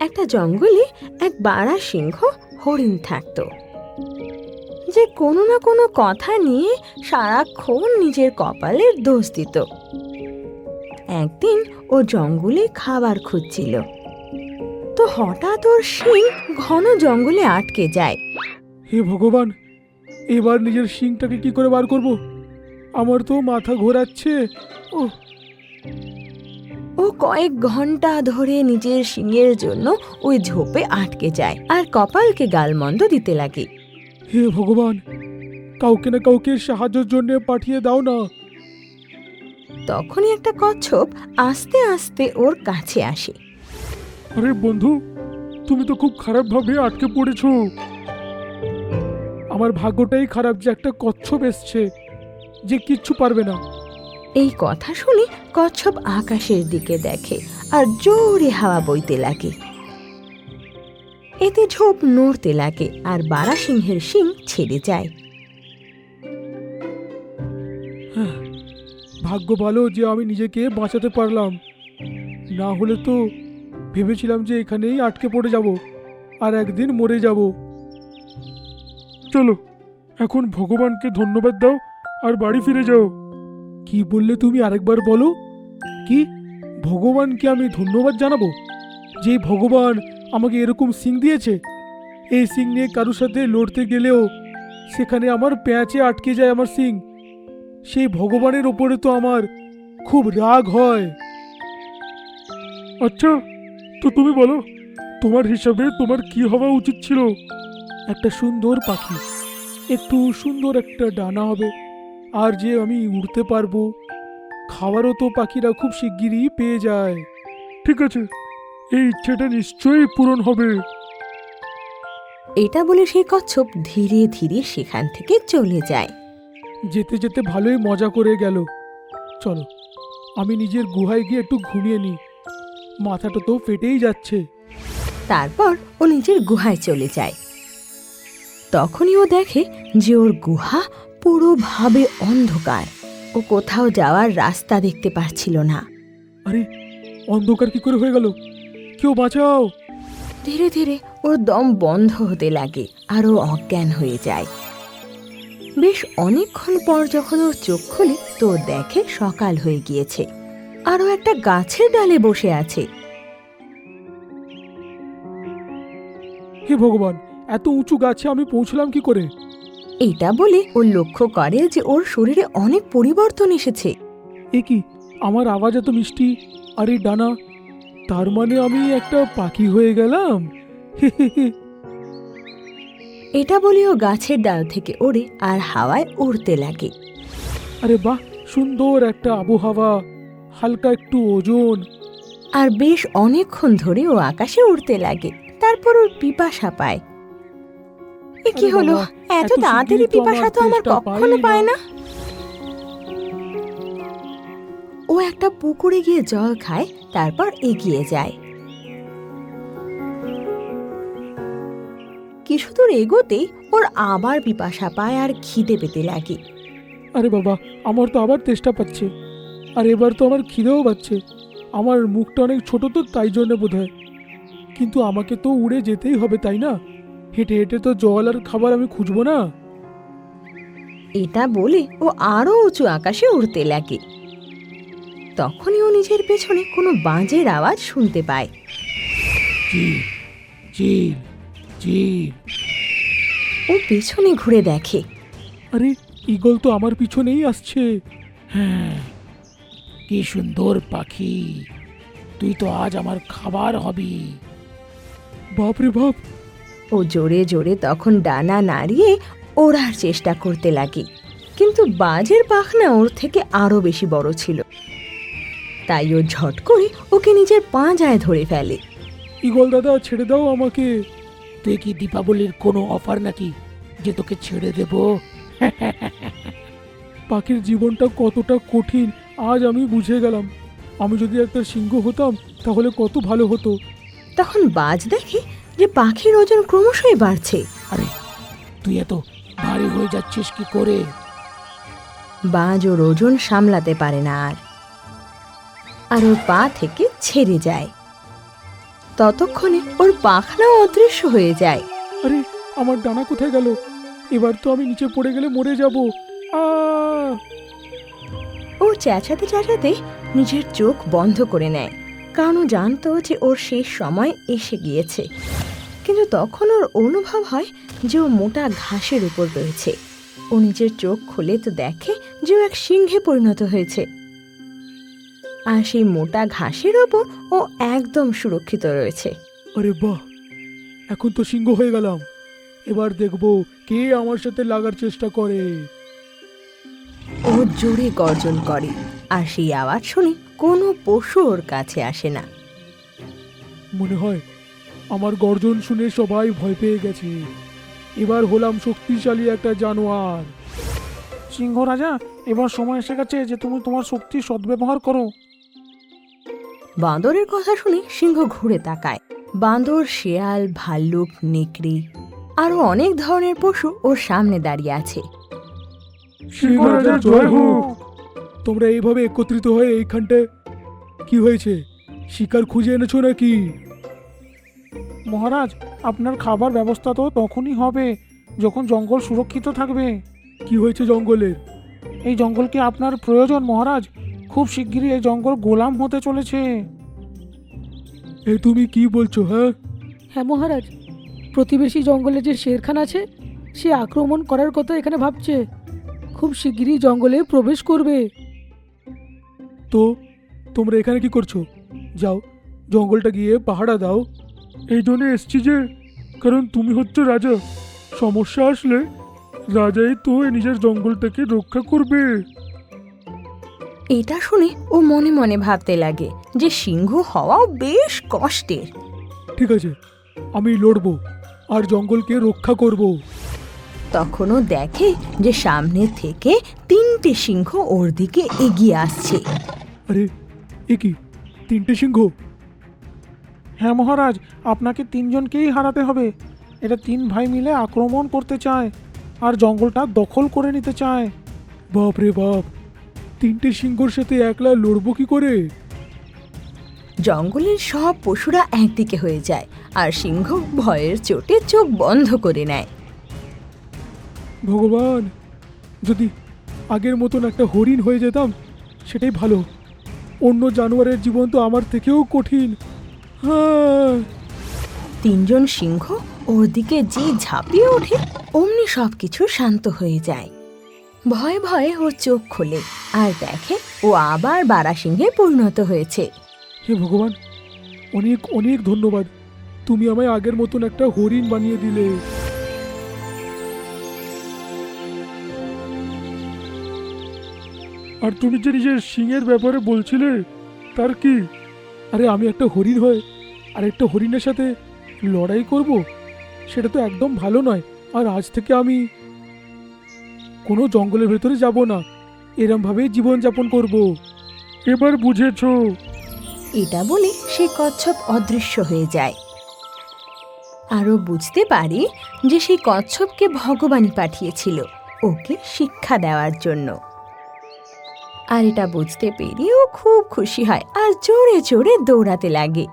একটা জঙ্গলে এক বাড়া সিংহ হরিণ থাকতো, যে কোনো না কোনো কথা নিয়ে সারাক্ষণ নিজের কপালের দোষ দিত। একদিন ও জঙ্গলে খাবার খুঁজছিল, তো হঠাৎ ওর শিং ঘন জঙ্গলে আটকে যায়। হে ভগবান, এবার নিজের শিংটাকে কি করে বার করব? আমার তো মাথা ঘোরাচ্ছে। ও কয়েক ঘন্টা ধরে নিজের শিংয়ের জন্য ওই ঝোপে আটকে যায় আর কপালকে গালমন্দ দিতে লাগে। হে ভগবান, কাউকে না কাউকে সাহায্যের জন্য পাঠিয়ে দাও না। তখনই একটা কচ্ছপ আস্তে আস্তে ওর কাছে আসে। আরে বন্ধু, তুমি তো খুব খারাপ ভাবে আটকে পড়েছো। আমার ভাগ্যটাই খারাপ যে একটা কচ্ছপ এসছে, যে কিচ্ছু পারবে না। এই কথা শুনে কচ্ছপ আকাশের দিকে দেখে আর জোরে হাওয়া বইতে লাগে। এতে ঝোপ নড়তে লাগে আর বাড়া সিংহের শিং ছেড়ে যায়। ভাগ্য ভালো যে আমি নিজেকে বাঁচাতে পারলাম, না হলে তো ভেবেছিলাম যে এখানেই আটকে পড়ে যাব আর একদিন মরে যাব। চলো, এখন ভগবানকে ধন্যবাদ দাও আর বাড়ি ফিরে যাও। কি বললে তুমি? আরেকবার বলো। কি? ভগবানকে আমি ধন্যবাদ জানাবো? যে ভগবান আমাকে এরকম শিং দিয়েছে। এই শিং নিয়ে কারোর সাথে লড়তে গেলেও সেখানে আমার প্যাঁচে আটকে যায় আমার শিং। সেই ভগবানের ওপরে তো আমার খুব রাগ হয়। আচ্ছা, তো তুমি বলো, তোমার হিসাবে তোমার কি হওয়া উচিত ছিল? একটা সুন্দর পাখি, একটু সুন্দর একটা ডানা হবে, আর যে আমি উড়তে পারবো। খাবারও তো পাখিরা খুব শিগগিরই পেয়ে যায়। ঠিক আছে, এই ইচ্ছেটা নিশ্চয়ই পূরণ হবে। এটা বলে সেই কচ্ছপ ধীরে ধীরে সেখান থেকে চলে যায়। যেতে যেতে ভালোই মজা করে গেল। চলো, আমি নিজের গুহায় গিয়ে একটু ঘুমিয়ে নিই। মাথাটা তো ফেটেই যাচ্ছে। তারপর ও নিজের গুহায় চলে যায়। তখনই ও দেখে যে ওর গুহা পুরোভাবে অন্ধকার। ও কোথাও যাওয়ার রাস্তা দেখতে পারছিল না। আরে, অন্ধকার কি করে হয়ে গেল? কেউ বাঁচাও! ধীরে ধীরে ওর দম বন্ধ হতে লাগে আর ও অজ্ঞান হয়ে যায়। বেশ অনেকক্ষণ পর যখন ওর চোখ খুলে তো ও দেখে সকাল হয়ে গিয়েছে আর ও একটা গাছের ডালে বসে আছে। হে ভগবান, এত উঁচু গাছে আমি পৌঁছলাম কি করে? এটা বলে ও লক্ষ্য করে যে ওর শরীরে অনেক পরিবর্তন এসেছে। এ কি, আমার আওয়াজ এত মিষ্টি আর এই ডানা, তার মানে আমি একটা পাখি হয়ে গেলাম। হে হে হে। এটা বলে ও গাছের ডাল থেকে ওড়ে আর হাওয়ায় উড়তে লাগে। আরে বাহ, সুন্দর একটা আবহাওয়া, হালকা একটু ওজন। আর বেশ অনেকক্ষণ ধরে ও আকাশে উড়তে লাগে। তারপর ওর পিপাসা পায়। এ কি আরে হলো? বাবা, এত এত তাড়াতাড়ি শিগগিরই তো পিপাসা তো আমার তেষ্টা কখনো পাই পায় না। না। ও একটা পুকুরে গিয়ে জল খায়, তারপর এগিয়ে যায়। কিছু দূর এগোতেই ওর আবার পিপাসা পায় আর খিদে পেতে লাগে। আরে বাবা, আমার তো আবার তেষ্টা পাচ্ছে, আর এবার তো আমার খিদেও পাচ্ছে। আমার মুখটা অনেক ছোট তো, তাই জন্য বোধহয়। কিন্তু আমাকে তো উড়ে যেতেই হবে, তাই না? হেঁটে হেঁটে তো জল আর খাবার আমি খুঁজবো না। এটা বলে ও আরো উঁচু আকাশে উড়তে লাগে। তখনই ও নিজের পেছনে কোনো বাজের আওয়াজ শুনতে পায়। চিল চিল চিল। ও পেছনে ঘুরে দেখে। আরে, ঈগল তো আমার পিছনেই আসছে। হ্যাঁ, কি সুন্দর পাখি, তুই তো আজ আমার খাবার হবি। বাপরে বাপ! ও জোরে জোরে তখন ডানা নাড়িয়ে ওড়ার চেষ্টা করতে লাগে, কিন্তু বাজের পাখনা ওর থেকে আরো বেশি বড় ছিল। তাই ও ঝট করে ওকে নিজের পাঁজায় ধরে ফেলে। ঈগল দাদা, ছেড়ে দাও আমাকে। তুই কি দীপাবলির কোনো অফার নাকি যে তোকে ছেড়ে দেব? পাখির জীবনটা কতটা কঠিন আজ আমি বুঝে গেলাম। আমি যদি একটা সিংহ হতাম তাহলে কত ভালো হতো। তখন বাজ দেখে যে পাখির ওজন ক্রমশই বাড়ছে। আরে, তুই এত ভারী হয়ে যাচ্ছিস কি করে? বাজ ওর ওজন সামলাতে পারে না আর ওর পা থেকে ছেড়ে যায়। ততক্ষণে ওর পাখনাও অদৃশ্য হয়ে যায়। আরে আমার ডানা কোথায় গেল? এবার তো আমি নিচে পড়ে গেলে মরে যাব। ও চেঁচাতে চেঁচাতে নিজের চোখ বন্ধ করে নেয়, কারণ ও জানতো যে ওর শেষ সময় এসে গিয়েছে। কিন্তু তখন ওর অনুভব হয় যে ও মোটা ঘাসের উপর রয়েছে। ও নিজের চোখ খুলে তো দেখে যে ও এক সিংহে পরিণত হয়েছে, আর সেই মোটা ঘাসের ওপর ও একদম সুরক্ষিত রয়েছে। আরে বাহ, এখন তো সিংহ হয়ে গেলাম। এবার দেখবো কে আমার সাথে লাগার চেষ্টা করে। ও জোরে গর্জন করে, আর সেই আওয়াজ শুনে কোনো পশু ওর কাছে আসে না। মনে হয় আমার গর্জন শুনে সবাই ভয় পেয়ে গেছে। এবার হলাম শক্তিশালী একটা জানোয়ার। সিংহ রাজা, এবার সময় এসে গেছে যে তুমি তোমার শক্তির সদ্ব্যবহার করো। বাঁদরের কথা শুনে সিংহ ঘুরে তাকায়। বাঁদর, শেয়াল, ভাল্লুক, নেকড়ে আরো অনেক ধরনের পশু ওর সামনে দাঁড়িয়ে আছে। সিংহ রাজার জয় হোক। তোমরা এইভাবে একত্রিত হয়ে এইখানটায় কি হয়েছে? শিকার খুঁজে এনেছো নাকি? মহারাজ, আপনার খাবার ব্যবস্থা তো তখনই হবে যখন জঙ্গল সুরক্ষিত থাকবে। কি হয়েছে জঙ্গলের? এই জঙ্গলকে আপনার প্রয়োজন মহারাজ। খুব শিগগিরই এই জঙ্গল গোলাম হতে চলেছে। এ তুমি কি বলছো? হ্যাঁ মহারাজ, প্রতিবেশী জঙ্গলে যে শেরখান আছে সে আক্রমণ করার কথা এখানে ভাবছে। খুব শিগগিরই জঙ্গলে প্রবেশ করবে। তো তোমরা এখানে কি করছো? যাও, জঙ্গলটা গিয়ে পাহারা দাও। এই জন্য এসছি যে, কারণ তুমি হচ্ছে রাজা। সমস্যা আসলে রাজাই তো নিজের জঙ্গলটাকে রক্ষা করবে। এটা শুনে ও মনে মনে ভাবতে লাগে যে সিংহ হওয়াও বেশ কষ্টের। ঠিক আছে, আমি লড়বো আর জঙ্গলকে রক্ষা করব। তখনও দেখে যে সামনে থেকে 3টে সিংহ ওর দিকে এগিয়ে আসছে। আরে এ কি, 3টে সিংহ? হ্যাঁ মহারাজ, আপনাকে 3জনকেই হারাতে হবে। এটা 3 ভাই মিলে আক্রমণ করতে চায় আর জঙ্গলটা দখল করে নিতে চায়। বাপ রে বাপ, 3টে সিংহর সাথে একলা লড়বো কি করে? জঙ্গলের সব পশুরা একদিকে হয়ে যায়, আর সিংহ ভয়ের চোটে চোখ বন্ধ করে নেয়। ভগবান, যদি আগের মতন একটা হরিণ হয়ে যেতাম সেটাই ভালো। অন্য জানোয়ারের জীবন তো আমার থেকেও কঠিন। হ্যাঁ। 3জন সিংহ ওর দিকে যে ঝাঁপিয়ে ওঠে, অমনি সবকিছু শান্ত হয়ে যায়। ভয়ে ভয়ে ও চোখ খোলে আর দেখে ও আবার বারাসিংহে পরিণত হয়েছে। হে ভগবান, অনেক অনেক ধন্যবাদ। তুমি আমায় আগের মতন একটা হরিণ বানিয়ে দিলে। আর তুমি যে নিজের সিংহের ব্যাপারে বলছিলে, তার কি? আরে আমি একটা হরিণ হয়ে আর একটা হরিণের সাথে লড়াই করব, সেটা তো একদম ভালো নয়। আর আজ থেকে আমি কোনো জঙ্গলের ভেতরে যাব না, এরমভাবেই জীবনযাপন করব। এবার বুঝেছো? এটা বলে সে কচ্ছপ অদৃশ্য হয়ে যায়। আরও বুঝতে পারে যে সেই কচ্ছপকে ভগবানই পাঠিয়েছিল ওকে শিক্ষা দেওয়ার জন্য। আর এটা বুঝতে পেরে ও খুব খুশি হয় আর জোরে জোরে দৌড়াতে লাগে।